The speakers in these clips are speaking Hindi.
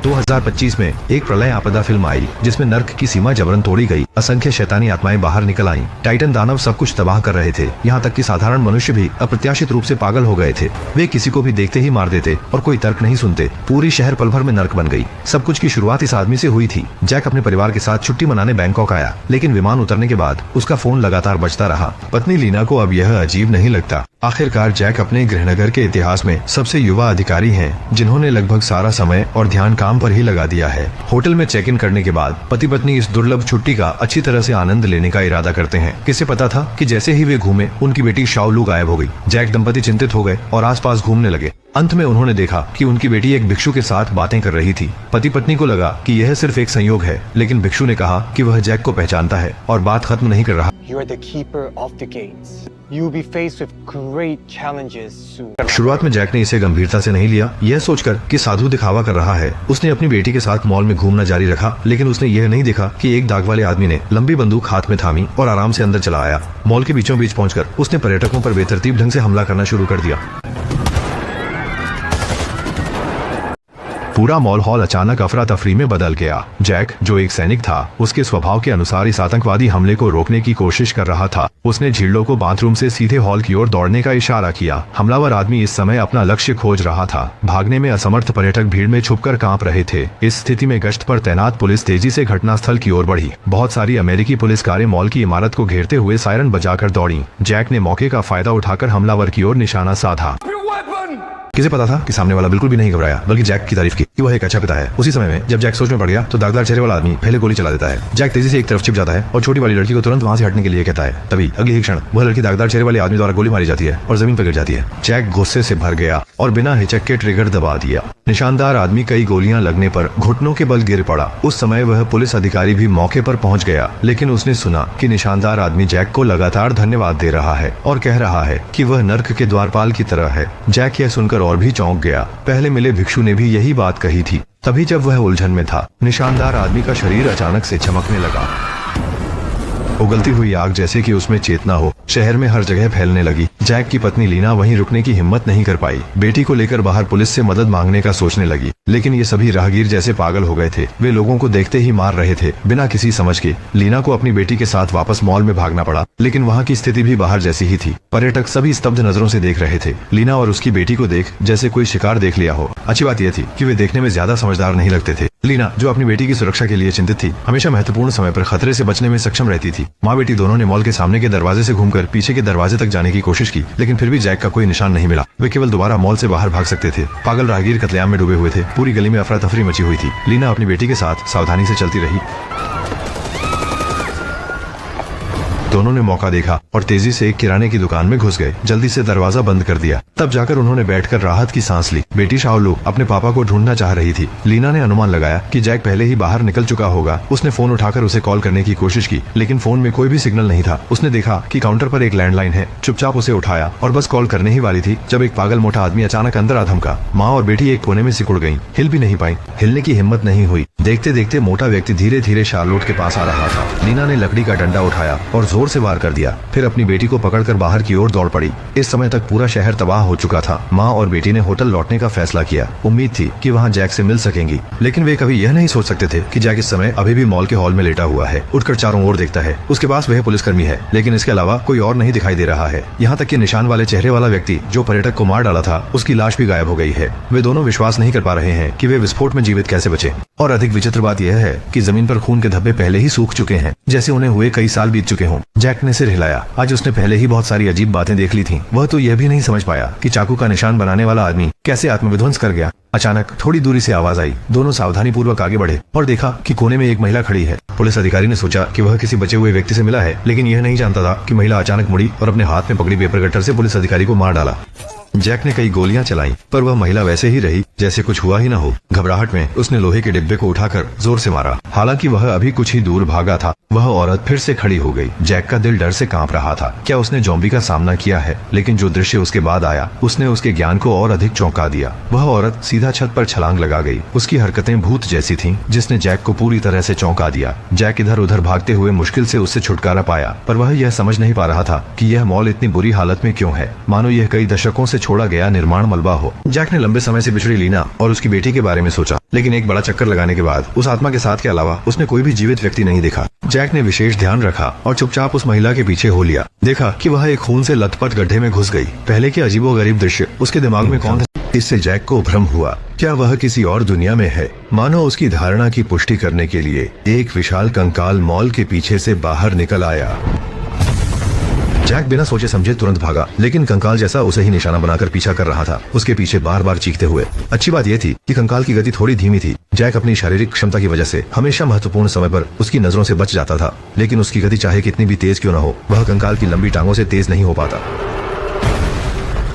2025 में एक प्रलय आपदा फिल्म आई जिसमें नर्क की सीमा जबरन तोड़ी गई। असंख्य शैतानी आत्माएं बाहर निकल आईं। टाइटन दानव सब कुछ तबाह कर रहे थे। यहाँ तक कि साधारण मनुष्य भी अप्रत्याशित रूप से पागल हो गए थे। वे किसी को भी देखते ही मार देते और कोई तर्क नहीं सुनते। पूरी शहर पल भर में नर्क बन गई। सब कुछ की शुरुआत इस आदमी से हुई थी। जैक अपने परिवार के साथ छुट्टी मनाने बैंकॉक आया, लेकिन विमान उतरने के बाद उसका फोन लगातार बजता रहा। पत्नी लीना को अब यह अजीब नहीं लगता। आखिरकार जैक अपने गृहनगर के इतिहास में सबसे युवा अधिकारी हैं, जिन्होंने लगभग सारा समय और ध्यान काम पर ही लगा दिया है। होटल में चेक इन करने के बाद पति पत्नी इस दुर्लभ छुट्टी का अच्छी तरह से आनंद लेने का इरादा करते हैं। किसे पता था कि जैसे ही वे घूमे उनकी बेटी शाओलू गायब हो गई। जैक दंपति चिंतित हो गए और आसपास घूमने लगे। अंत में उन्होंने देखा कि उनकी बेटी एक भिक्षु के साथ बातें कर रही थी। पति पत्नी को लगा कि यह सिर्फ एक संयोग है, लेकिन भिक्षु ने कहा कि वह जैक को पहचानता है और बात खत्म नहीं कर रहा। You are the keeper of the gates. You will be faced with great challenges soon. शुरुआत में जैक ने इसे गंभीरता से नहीं लिया। यह सोचकर कि साधु दिखावा कर रहा है, उसने अपनी बेटी के साथ मॉल में घूमना जारी रखा। लेकिन उसने यह नहीं देखा कि एक दाग वाले आदमी ने लंबी बंदूक हाथ में थामी और आराम से अंदर चला आया। मॉल के बीचों बीच पहुंचकर उसने पर्यटकों पर बेतरतीब ढंग से हमला करना शुरू कर दिया। पूरा मॉल हॉल अचानक अफरा तफरी में बदल गया। जैक, जो एक सैनिक था, उसके स्वभाव के अनुसार इस आतंकवादी हमले को रोकने की कोशिश कर रहा था। उसने झिल्लो को बाथरूम से सीधे हॉल की ओर दौड़ने का इशारा किया। हमलावर आदमी इस समय अपना लक्ष्य खोज रहा था। भागने में असमर्थ पर्यटक भीड़ में छुपकर कांप रहे थे। इस स्थिति में गश्त पर तैनात पुलिस तेजी से घटनास्थल की ओर बढ़ी। बहुत सारी अमेरिकी पुलिस कारें मॉल की इमारत को घेरते हुए सायरन बजाकर दौड़ी। जैक ने मौके का फायदा उठाकर हमलावर की ओर निशाना साधा। किसे पता था कि सामने वाला बिल्कुल भी नहीं घबराया, बल्कि जैक की तारीफ की कि वह एक अच्छा पिता है। उसी समय में जब जैक सोच में पड़ गया तो दागदार चेहरे वाला आदमी पहले गोली चला देता है। जैक तेजी से एक तरफ छिप जाता है और छोटी वाली लड़की को तुरंत वहां से हटने के लिए कहता है। तभी अगले ही क्षण वह लड़की दागदार चेहरे वाले आदमी द्वारा गोली मारी जाती है और जमीन पर गिर जाती है। जैक गुस्से से भर गया और बिना हिचक के ट्रिगर दबा दिया। निशानदार आदमी कई गोलियां लगने पर घुटनों के बल गिर पड़ा। उस समय वह पुलिस अधिकारी भी मौके पर पहुंच गया, लेकिन उसने सुना कि निशानदार आदमी जैक को लगातार धन्यवाद दे रहा है और कह रहा है कि वह नर्क के द्वारपाल की तरह है। जैक यह सुनकर और भी चौंक गया। पहले मिले भिक्षु ने भी यही बात कही थी। तभी जब वह उलझन में था, निशानदार आदमी का शरीर अचानक से चमकने लगा। उगलती हुई आग जैसे कि उसमें चेतना हो, शहर में हर जगह फैलने लगी। जैक की पत्नी लीना वहीं रुकने की हिम्मत नहीं कर पाई। बेटी को लेकर बाहर पुलिस से मदद मांगने का सोचने लगी, लेकिन ये सभी राहगीर जैसे पागल हो गए थे। वे लोगों को देखते ही मार रहे थे बिना किसी समझ के। लीना को अपनी बेटी के साथ वापस मॉल में भागना पड़ा, लेकिन वहाँ की स्थिति भी बाहर जैसी ही थी। पर्यटक सभी स्तब्ध नजरों से देख रहे थे। लीना और उसकी बेटी को देख जैसे कोई शिकार देख लिया हो। अच्छी बात यह थी कि वे देखने में ज्यादा समझदार नहीं लगते थे। लीना, जो अपनी बेटी की सुरक्षा के लिए चिंतित थी, हमेशा महत्वपूर्ण समय पर खतरे से बचने में सक्षम रहती थी। माँ बेटी दोनों ने मॉल के सामने के दरवाजे से घूमकर पीछे के दरवाजे तक जाने की कोशिश की, लेकिन फिर भी जैक का कोई निशान नहीं मिला। वे केवल दोबारा मॉल से बाहर भाग सकते थे। पागल राहगीर कत्लेआम में डूबे हुए थे। पूरी गली में अफरा तफरी मची हुई थी। लीना अपनी बेटी के साथ सावधानी से चलती रही। दोनों ने मौका देखा और तेजी से एक किराने की दुकान में घुस गए। जल्दी से दरवाजा बंद कर दिया। तब जाकर उन्होंने बैठकर राहत की सांस ली। बेटी शाओलू अपने पापा को ढूंढना चाह रही थी। लीना ने अनुमान लगाया कि जैक पहले ही बाहर निकल चुका होगा। उसने फोन उठाकर उसे कॉल करने की कोशिश की, लेकिन फोन में कोई भी सिग्नल नहीं था। उसने देखा कि काउंटर पर एक लैंडलाइन है। चुपचाप उसे उठाया और बस कॉल करने ही वाली थी जब एक पागल मोटा आदमी अचानक अंदर आ धमका। माँ और बेटी एक कोने में सिकुड़ गयी। हिल भी नहीं पाई। हिलने की हिम्मत नहीं हुई। देखते देखते मोटा व्यक्ति धीरे धीरे शार्लोट के पास आ रहा था। लीना ने लकड़ी का डंडा उठाया और जोर से वार कर दिया। फिर अपनी बेटी को पकड़कर बाहर की ओर दौड़ पड़ी। इस समय तक पूरा शहर तबाह हो चुका था। माँ और बेटी ने होटल लौटने का फैसला किया। उम्मीद थी कि वहाँ जैक से मिल सकेंगी, लेकिन वे कभी यह नहीं सोच सकते थे कि जैक इस समय अभी भी मॉल के हॉल में लेटा हुआ है। उठकर चारों ओर देखता है। उसके पास वह पुलिसकर्मी है, लेकिन इसके अलावा कोई और नहीं दिखाई दे रहा है। यहाँ तक कि निशान वाले चेहरे वाला व्यक्ति जो पर्यटक को मार डाला था, उसकी लाश भी गायब हो गई है। वे दोनों विश्वास नहीं कर पा रहे हैं कि वे विस्फोट में जीवित कैसे बचे। और अधिक विचित्र बात यह है कि जमीन पर खून के धब्बे पहले ही सूख चुके हैं, जैसे उन्हें हुए कई साल बीत चुके हों। जैक ने सिर हिलाया। आज उसने पहले ही बहुत सारी अजीब बातें देख ली थीं। वह तो यह भी नहीं समझ पाया कि चाकू का निशान बनाने वाला आदमी कैसे आत्मविध्वंस कर गया। अचानक थोड़ी दूरी से आवाज आई। दोनों सावधानी पूर्वक आगे बढ़े और देखा कि कोने में एक महिला खड़ी है। पुलिस अधिकारी ने सोचा कि वह किसी बचे हुए व्यक्ति से मिला है, लेकिन यह नहीं जानता था कि महिला अचानक मुड़ी और अपने हाथ में पकड़ी पेपर कटर से पुलिस अधिकारी को मार डाला। जैक ने कई गोलियां चलाई, पर वह महिला वैसे ही रही जैसे कुछ हुआ ही न हो। घबराहट में उसने लोहे के डिब्बे को उठाकर जोर से मारा। हालांकि वह अभी कुछ ही दूर भागा था। वह औरत फिर से खड़ी हो गई। जैक का दिल डर से कांप रहा था। क्या उसने ज़ॉम्बी का सामना किया है? लेकिन जो दृश्य उसके बाद आया, उसने उसके ज्ञान को और अधिक चौंका दिया। वह औरत सीधा छत पर छलांग लगा गई। उसकी हरकतें भूत जैसी थीं, जिसने जैक को पूरी तरह से चौंका दिया। जैक इधर उधर भागते हुए मुश्किल से उससे छुटकारा पाया, पर वह यह समझ नहीं पा रहा था कि यह मॉल इतनी बुरी हालत में क्यों है। मानो यह कई दशकों से छोड़ा गया निर्माण मलबा हो। जैक ने लंबे समय से बिछड़ी लीना और उसकी बेटी के बारे में सोचा, लेकिन एक बड़ा चक्कर लगाने के बाद उस आत्मा के साथ के अलावा उसने कोई भी जीवित व्यक्ति नहीं देखा। जैक ने विशेष ध्यान रखा और चुपचाप उस महिला के पीछे हो लिया। देखा कि वह एक खून से लथपथ गड्ढे में घुस गई। पहले के अजीबोगरीब दृश्य उसके दिमाग में कौन था? इससे जैक को भ्रम हुआ, क्या वह किसी और दुनिया में है? मानो उसकी धारणा की पुष्टि करने के लिए एक विशाल कंकाल मॉल के पीछे से बाहर निकल आया। जैक बिना सोचे समझे तुरंत भागा, लेकिन कंकाल जैसा उसे ही निशाना बनाकर पीछा कर रहा था, उसके पीछे बार बार चीखते हुए। अच्छी बात यह थी कि कंकाल की गति थोड़ी धीमी थी। जैक अपनी शारीरिक क्षमता की वजह से हमेशा महत्वपूर्ण समय पर उसकी नजरों से बच जाता था, लेकिन उसकी गति चाहे कितनी भी तेज क्यों न हो, वह कंकाल की लंबी टांगों से तेज नहीं हो पाता।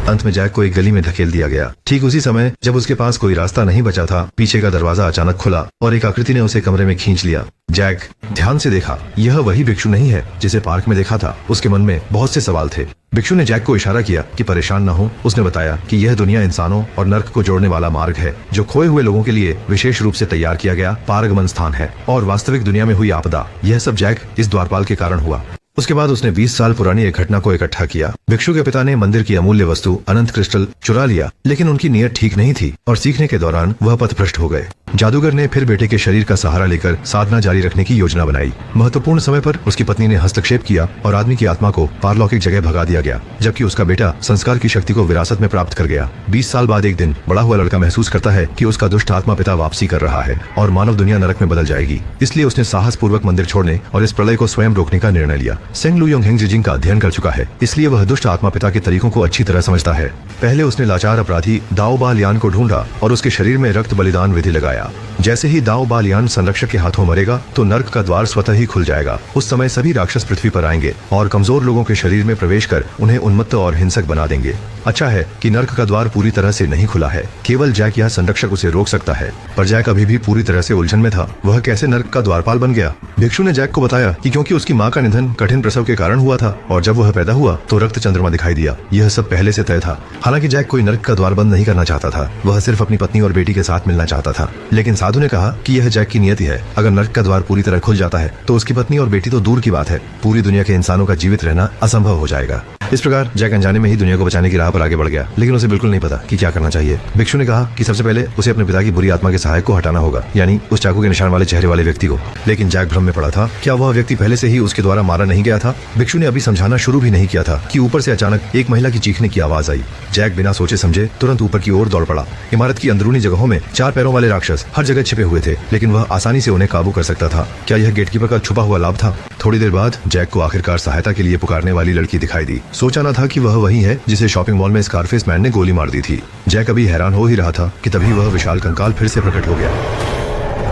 अंत में जैक को एक गली में धकेल दिया गया। ठीक उसी समय जब उसके पास कोई रास्ता नहीं बचा था, पीछे का दरवाजा अचानक खुला और एक आकृति ने उसे कमरे में खींच लिया। जैक ध्यान से देखा, यह वही भिक्षु नहीं है जिसे पार्क में देखा था। उसके मन में बहुत से सवाल थे। भिक्षु ने जैक को इशारा किया कि परेशान न हो। उसने बताया कि यह दुनिया इंसानों और नर्क को जोड़ने वाला मार्ग है, जो खोए हुए लोगों के लिए विशेष रूप से तैयार किया गया पारगमन स्थान है, और वास्तविक दुनिया में हुई आपदा, यह सब जैक इस द्वारपाल के कारण हुआ। उसके बाद उसने 20 साल पुरानी एक घटना को इकट्ठा किया। भिक्षु के पिता ने मंदिर की अमूल्य वस्तु अनंत क्रिस्टल चुरा लिया, लेकिन उनकी नीयत ठीक नहीं थी और सीखने के दौरान वह पथभ्रष्ट हो गए। जादूगर ने फिर बेटे के शरीर का सहारा लेकर साधना जारी रखने की योजना बनाई। महत्वपूर्ण समय पर उसकी पत्नी ने हस्तक्षेप किया और आदमी की आत्मा को पारलौकिक जगह भगा दिया गया, जबकि उसका बेटा संस्कार की शक्ति को विरासत में प्राप्त कर गया। 20 साल बाद एक दिन बड़ा हुआ लड़का महसूस करता है कि उसका दुष्ट आत्मा पिता वापसी कर रहा है और मानव दुनिया नरक में बदल जाएगी। इसलिए उसने साहस पूर्वक मंदिर छोड़ने और इस प्रलय को स्वयं रोकने का निर्णय लिया। सेंग लुयोंग हेंगजिजिंग का अध्ययन कर चुका है, इसलिए वह दुष्ट आत्मा पिता के तरीकों को अच्छी तरह समझता है। पहले उसने लाचार अपराधी दाओ बा लियान को ढूंढा और उसके शरीर में रक्त बलिदान विधि लगाया। जैसे ही दाओ बा लियान संरक्षक के हाथों मरेगा तो नर्क का द्वार स्वतः ही खुल जाएगा। उस समय सभी राक्षस पृथ्वी पर आएंगे और कमजोर लोगों के शरीर में प्रवेश कर उन्हें उन्मत्त और हिंसक बना देंगे। अच्छा है कि नर्क का द्वार पूरी तरह से नहीं खुला है, केवल जैक या संरक्षक उसे रोक सकता है। पर जैक अभी भी पूरी तरह से उलझन में था। वह कैसे नर्क का द्वारपाल बन गया? भिक्षु ने जैक को बताया कि क्योंकि उसकी माँ का निधन कठिन प्रसव के कारण हुआ था और जब वह पैदा हुआ तो रक्त चंद्रमा दिखाई दिया। यह सब पहले से तय था। हालांकि जैक कोई नर्क का द्वार बंद नहीं करना चाहता था, वह सिर्फ अपनी पत्नी और बेटी के साथ मिलना चाहता था। लेकिन साधु ने कहा कि यह जैक की नियति है। अगर नर्क का द्वार पूरी तरह खुल जाता है तो उसकी पत्नी और बेटी तो दूर की बात है, पूरी दुनिया के इंसानों का जीवित रहना असंभव हो जाएगा। इस प्रकार जैक अनजाने में ही दुनिया को बचाने की राह पर आगे बढ़ गया, लेकिन उसे बिल्कुल नहीं पता कि क्या करना चाहिए। भिक्षु ने कहा कि सबसे पहले उसे अपने पिता की बुरी आत्मा के सहायक को हटाना होगा, यानी उस चाकू के निशान वाले चेहरे वाले व्यक्ति को। लेकिन जैक भ्रम में पड़ा था। क्या वह व्यक्ति पहले से ही उसके द्वारा मारा नहीं गया था? भिक्षु ने अभी समझाना शुरू भी नहीं किया था कि ऊपर से अचानक एक महिला की चीखने की आवाज आई। जैक बिना सोचे समझे तुरंत ऊपर की ओर दौड़ पड़ा। इमारत की अंदरूनी जगहों में 4 पैरों वाले राक्षस हर जगह छिपे हुए थे, लेकिन वह आसानी से उन्हें काबू कर सकता था। क्या यह गेटकीपर का छुपा हुआ लाभ था? थोड़ी देर बाद जैक को आखिरकार सहायता के लिए पुकारने वाली लड़की दिखाई दी। सोचा न था कि वह वही है जिसे शॉपिंग मॉल में स्कारफेस मैन ने गोली मार दी थी। जैक अभी हैरान हो ही रहा था कि तभी वह विशाल कंकाल फिर से प्रकट हो गया।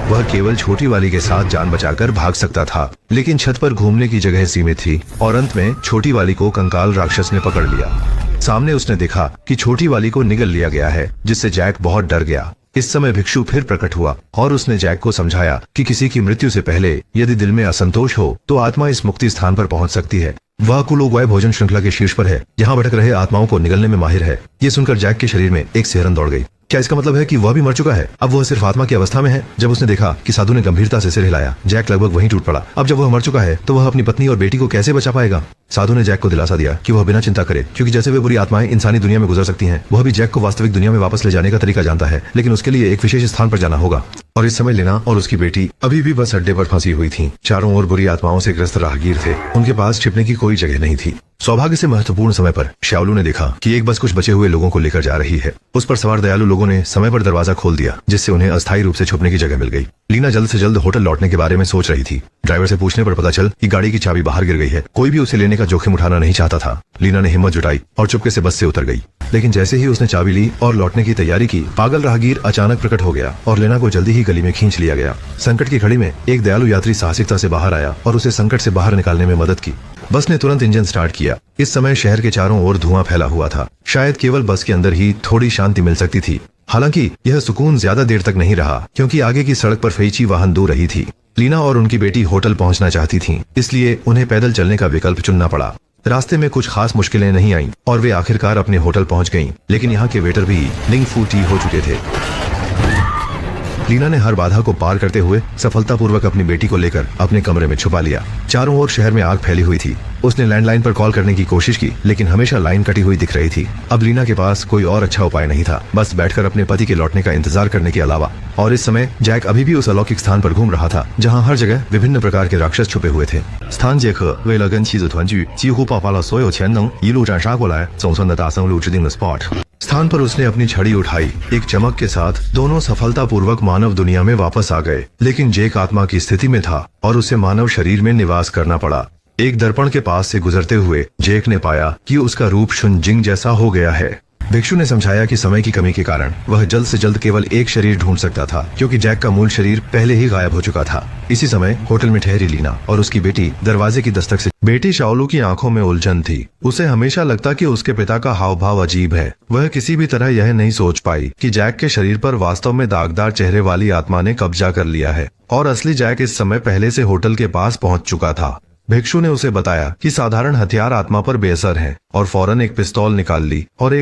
वह केवल छोटी वाली के साथ जान बचाकर भाग सकता था, लेकिन छत पर घूमने की जगह सीमित थी और अंत में छोटी वाली को कंकाल राक्षस ने पकड़ लिया। सामने उसने देखा कि छोटी वाली को निगल लिया गया है, जिससे जैक बहुत डर गया। इस समय भिक्षु फिर प्रकट हुआ और उसने जैक को समझाया कि किसी की मृत्यु से पहले यदि दिल में असंतोष हो तो आत्मा इस मुक्ति स्थान पर पहुंच सकती है। वह कुलोगवाय भोजन श्रृंखला के शीर्ष पर है, जहां भटक रहे आत्माओं को निगलने में माहिर है। ये सुनकर जैक के शरीर में एक सिहरन दौड़ गई। क्या इसका मतलब है कि वह भी मर चुका है? अब वह सिर्फ आत्मा की अवस्था में है। जब उसने देखा कि साधु ने गंभीरता से सिर हिलाया, जैक लगभग वहीं टूट पड़ा। अब जब वह मर चुका है तो वह अपनी पत्नी और बेटी को कैसे बचा पाएगा? साधु ने जैक को दिलासा दिया कि वह बिना चिंता करे, क्योंकि जैसे वे बुरी आत्माएं इंसानी दुनिया में गुजर सकती हैं, वह भी जैक को वास्तविक दुनिया में वापस ले जाने का तरीका जानता है। लेकिन उसके लिए एक विशेष स्थान पर जाना होगा। और इस समय लेना और उसकी बेटी अभी भी बस अड्डे पर फंसी हुई थीं। चारों ओर बुरी आत्माओं से ग्रस्त राहगीर थे। उनके पास छिपने की कोई जगह नहीं थी। सौभाग्य से महत्वपूर्ण समय पर श्याओलू ने देखा कि एक बस कुछ बचे हुए लोगों को लेकर जा रही है। उस पर सवार दयालु लोगों ने समय पर दरवाजा खोल दिया, जिससे उन्हें अस्थायी रूप से छुपने की जगह मिल गई। लीना जल्द से जल्द होटल लौटने के बारे में सोच रही थी। ड्राइवर से पूछने पर पता चल कि गाड़ी की चाबी बाहर गिर गई है। कोई भी उसे लेने का जोखिम उठाना नहीं चाहता था। लीना ने हिम्मत जुटाई और चुपके से बस से उतर गई। लेकिन जैसे ही उसने चाबी ली और लौटने की तैयारी की, पागल राहगीर अचानक प्रकट हो गया और लीना को जल्दी ही गली में खींच लिया गया। संकट की घड़ी में एक दयालु यात्री साहसिकता से बाहर आया और उसे संकट से बाहर निकालने में मदद की। बस ने तुरंत इंजन स्टार्ट किया। इस समय शहर के चारों ओर धुआं फैला हुआ था। शायद केवल बस के अंदर ही थोड़ी शांति मिल सकती थी। हालांकि यह सुकून ज्यादा देर तक नहीं रहा, क्योंकि आगे की सड़क पर फेची वाहन दूर रही थी। लीना और उनकी बेटी होटल पहुंचना चाहती थीं, इसलिए उन्हें पैदल चलने का विकल्प चुनना पड़ा। रास्ते में कुछ खास मुश्किलें नहीं आईं और वे आखिरकार अपने होटल पहुंच गईं। लेकिन यहाँ के वेटर भी लिंग फू टी हो चुके थे। लीना ने हर बाधा को पार करते हुए सफलतापूर्वक अपनी बेटी को लेकर अपने कमरे में छुपा लिया। चारों ओर शहर में आग फैली हुई थी। उसने लैंडलाइन पर कॉल करने की कोशिश की, लेकिन हमेशा लाइन कटी हुई दिख रही थी। अब लीना के पास कोई और अच्छा उपाय नहीं था, बस बैठकर अपने पति के लौटने का इंतजार करने के अलावा। और इस समय जैक अभी भी उस अलौकिक स्थान पर घूम रहा था, जहाँ हर जगह विभिन्न प्रकार के राक्षस छुपे हुए थे। स्थान杰克为了跟妻子团聚，几乎爆发了所有潜能，一路斩杀过来，总算的大僧路指定的 spot。स्थान पर उसने अपनी छड़ी उठाई। एक चमक के साथ दोनों सफलतापूर्वक मानव दुनिया में वापस आ गए, लेकिन जैक आत्मा की स्थिति में था और उसे मानव शरीर में निवास करना पड़ा। एक दर्पण के पास से गुजरते हुए जैक ने पाया कि उसका रूप शुनजिंग जैसा हो गया है। भिक्षु ने समझाया कि समय की कमी के कारण वह जल्द से जल्द केवल एक शरीर ढूंढ सकता था, क्योंकि जैक का मूल शरीर पहले ही गायब हो चुका था। इसी समय होटल में ठहरी लीना और उसकी बेटी दरवाजे की दस्तक से। बेटी शाओलू की आंखों में उलझन थी। उसे हमेशा लगता कि उसके पिता का हाव भाव अजीब है। वह किसी भी तरह यह नहीं सोच पाई कि जैक के शरीर पर वास्तव में दागदार चेहरे वाली आत्मा ने कब्जा कर लिया है और असली जैक इस समय पहले से होटल के पास पहुंच चुका था। भिक्षु ने उसे बताया कि साधारण हथियार आत्मा पर बेअसर हैं और फौरन एक पिस्तौल निकाल ली और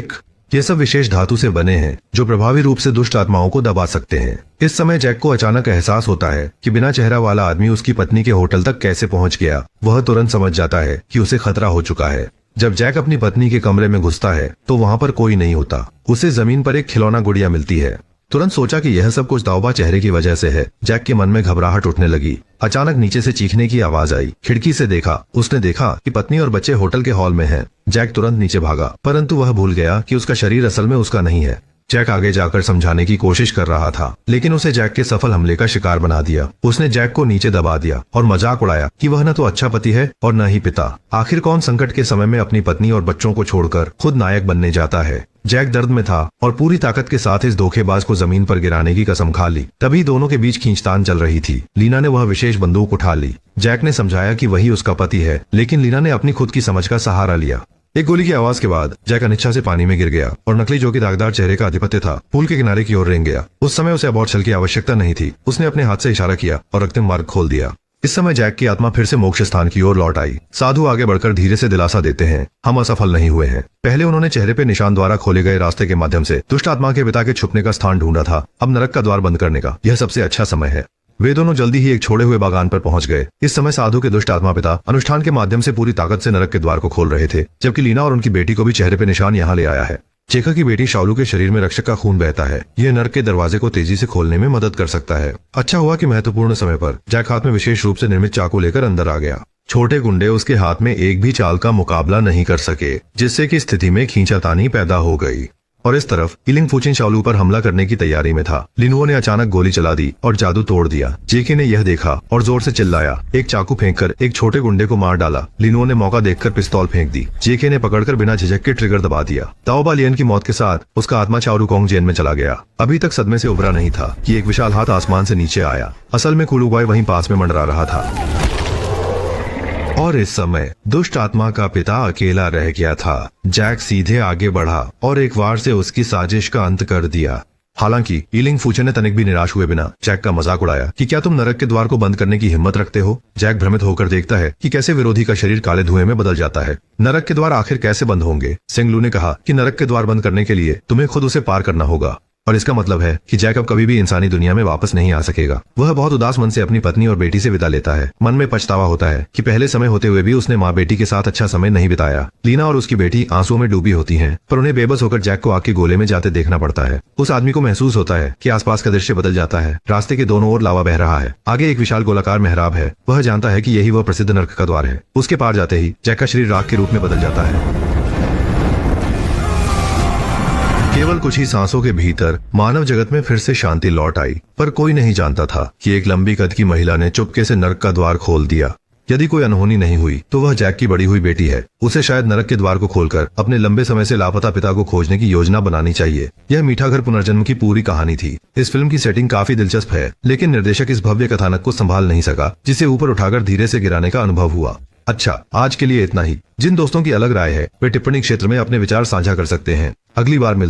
ये सब विशेष धातु से बने हैं जो प्रभावी रूप से दुष्ट आत्माओं को दबा सकते हैं। इस समय जैक को अचानक एहसास होता है कि बिना चेहरा वाला आदमी उसकी पत्नी के होटल तक कैसे पहुंच गया। वह तुरंत समझ जाता है कि उसे खतरा हो चुका है। जब जैक अपनी पत्नी के कमरे में घुसता है तो वहाँ पर कोई नहीं होता। उसे जमीन पर एक खिलौना गुड़िया मिलती है। तुरंत सोचा कि यह सब कुछ दाऊबा चेहरे की वजह से है। जैक के मन में घबराहट उठने लगी। अचानक नीचे से चीखने की आवाज आई। खिड़की से देखा। उसने देखा कि पत्नी और बच्चे होटल के हॉल में हैं। जैक तुरंत नीचे भागा, परंतु वह भूल गया कि उसका शरीर असल में उसका नहीं है। जैक आगे जाकर समझाने की कोशिश कर रहा था, लेकिन उसे जैक के सफल हमले का शिकार बना दिया। उसने जैक को नीचे दबा दिया और मजाक उड़ाया कि वह न तो अच्छा पति है और न ही पिता। आखिर कौन संकट के समय में अपनी पत्नी और बच्चों को छोड़कर खुद नायक बनने जाता है। जैक दर्द में था और पूरी ताकत के साथ इस धोखेबाज को जमीन पर गिराने की कसम खा ली। तभी दोनों के बीच खींचतान चल रही थी। लीना ने वह विशेष बंदूक उठा ली। जैक ने समझाया कि वही उसका पति है, लेकिन लीना ने अपनी खुद की समझ का सहारा लिया। एक गोली की आवाज के बाद जैक अनिच्छा से पानी में गिर गया और नकली जो कि दागदार चेहरे का अधिपत्य था पुल के किनारे की ओर रेंग गया। उस समय उसे अब और छल की आवश्यकता नहीं थी। उसने अपने हाथ से इशारा किया और रक्तम मार्ग खोल दिया। इस समय जैक की आत्मा फिर से मोक्ष स्थान की ओर लौट आई। साधु आगे बढ़कर धीरे से दिलासा देते हैं, हम असफल नहीं हुए हैं। पहले उन्होंने चेहरे पे निशान द्वारा खोले गए रास्ते के माध्यम से दुष्ट आत्मा के पिता के छुपने का स्थान ढूंढा था। अब नरक का द्वार बंद करने का यह सबसे अच्छा समय है। वे दोनों जल्दी ही एक छोड़े हुए बागान पर पहुंच गए। इस समय साधु के दुष्ट आत्मा पिता अनुष्ठान के माध्यम से पूरी ताकत से नरक के द्वार को खोल रहे थे, जबकि लीना और उनकी बेटी को भी चेहरे पे निशान यहाँ ले आया है। चेका की बेटी शाओलू के शरीर में रक्षक का खून बहता है। यह नरक के दरवाजे को तेजी से खोलने में मदद कर सकता है। अच्छा हुआ कि महत्वपूर्ण समय पर जैक हाथ में विशेष रूप से निर्मित चाकू लेकर अंदर आ गया। छोटे गुंडे उसके हाथ में एक भी चाल का मुकाबला नहीं कर सके, जिससे कि स्थिति में खींचातानी पैदा हो गई। और इस तरफ इलिंग फुचिन शाओलू पर हमला करने की तैयारी में था। लिनुओ ने अचानक गोली चला दी और जादू तोड़ दिया। जेके ने यह देखा और जोर से चिल्लाया। एक चाकू फेंककर एक छोटे गुंडे को मार डाला। लिनुओ ने मौका देखकर पिस्तौल फेंक दी। जेके ने पकड़कर बिना झिझक के ट्रिगर दबा दिया। ताओबा लियन की मौत के साथ उसका आत्मा चाओरू कोंग जेल में चला गया। अभी तक सदमे से उभरा नहीं था कि एक विशाल हाथ आसमान से नीचे आया। असल में कुलुबाई वहीं पास में मंडरा रहा था और इस समय दुष्ट आत्मा का पिता अकेला रह गया था। जैक सीधे आगे बढ़ा और एक वार से उसकी साजिश का अंत कर दिया। हालांकि इलिंग फुचे ने तनिक भी निराश हुए बिना जैक का मजाक उड़ाया कि क्या तुम नरक के द्वार को बंद करने की हिम्मत रखते हो। जैक भ्रमित होकर देखता है कि कैसे विरोधी का शरीर काले धुएं में बदल जाता है। नरक के द्वार आखिर कैसे बंद होंगे। सेंगलू ने कहा कि नरक के द्वार बंद करने के लिए तुम्हें खुद उसे पार करना होगा, और इसका मतलब है कि जैक अब कभी भी इंसानी दुनिया में वापस नहीं आ सकेगा। वह बहुत उदास मन से अपनी पत्नी और बेटी से विदा लेता है। मन में पछतावा होता है कि पहले समय होते हुए भी उसने माँ बेटी के साथ अच्छा समय नहीं बिताया। लीना और उसकी बेटी आंसुओं में डूबी होती हैं, पर उन्हें बेबस होकर जैक को आग के गोले में जाते देखना पड़ता है। उस आदमी को महसूस होता है कि आसपास का दृश्य बदल जाता है। रास्ते के दोनों ओर लावा बह रहा है। आगे एक विशाल गोलाकार मेहराब है। वह जानता है कि यही वह प्रसिद्ध नरक का द्वार है। उसके पार जाते ही जैक का शरीर राख के रूप में बदल जाता है। केवल कुछ ही सांसों के भीतर मानव जगत में फिर से शांति लौट आई, पर कोई नहीं जानता था कि एक लंबी कद की महिला ने चुपके से नरक का द्वार खोल दिया। यदि कोई अनहोनी नहीं हुई तो वह जैक की बड़ी हुई बेटी है। उसे शायद नरक के द्वार को खोलकर अपने लंबे समय से लापता पिता को खोजने की योजना बनानी चाहिए। यह मीठा घर पुनर्जन्म की पूरी कहानी थी। इस फिल्म की सेटिंग काफी दिलचस्प है, लेकिन निर्देशक इस भव्य कथानक को संभाल नहीं सका, जिसे ऊपर उठाकर धीरे से गिराने का अनुभव हुआ। अच्छा, आज के लिए इतना ही। जिन दोस्तों की अलग राय है वे टिप्पणी क्षेत्र में अपने विचार साझा कर सकते हैं। अगली बार मिलते